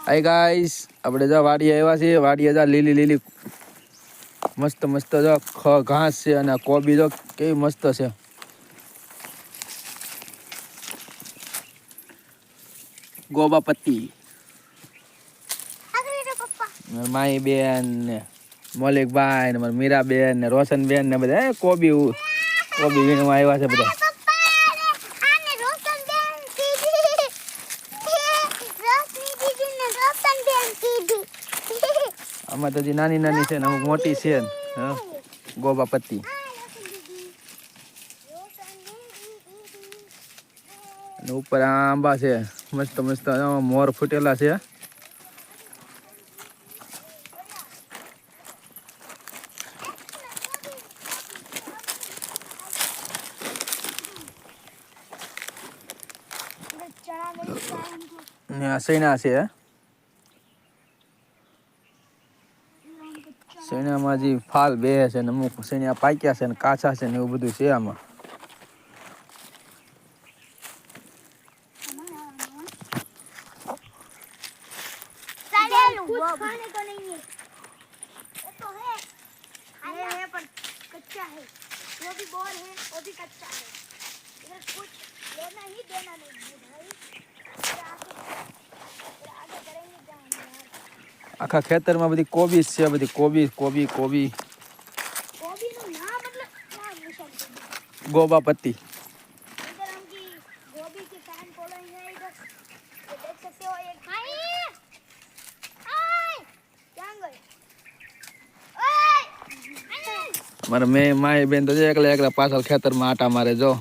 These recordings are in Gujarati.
હાય ગાઈસ, આપણે જો વાડીએ આવ્યા છીએ. વાડીએ જા લીલી લીલી મસ્ત મસ્ત જો ઘાસ છે અને કોબી જો કેવી મસ્ત છે. ગોબા પત્તી માઈ બેન ને મલિકભાઈ ને મીરાબેન ને રોશનબેન ને બધા કોબી વીણવા આવ્યા છે બધા. આમાં તો હજી નાની નાની છે ને અમુક મોટી છે ને ગોબા પત્તી. અને ઉપર આંબા છે મસ્ત મસ્ત મોર ફૂટેલા છે. ને સૈના છે. સૈનામાં હજી ફાલ બે છે ને અમુક સૈના પાક્યા છે ને કાચા છે ને એવું બધું છે આમાં. खाने को नहीं है, वो तो है, है पर कच्चा है, वो भी बोर है, वो भी कच्चा है, इधर कुछ लेना ही देना नहीं है भाई, आगे करेंगे क्या हम यार. આખા ખેતરમાં બધી કોબી છે, બધી કોબી કોબી નું નામ मतलब नाम निशान ગોબા પત્તી. इधर हम की गोभी के फैन फॉलोइंग है इधर, ये देख सकते हो एक भाई મારે માય બેન તો એકલા એકલા પાછળ ખેતરમાં આટા મારે જો.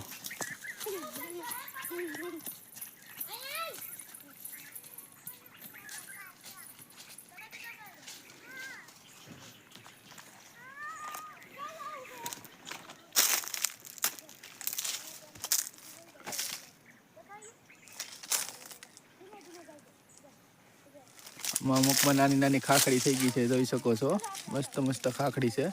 અમુકમાં નાની નાની ખાખડી થઈ ગઈ છે, જોઈ શકો છો. મસ્ત મસ્ત ખાખડી છે.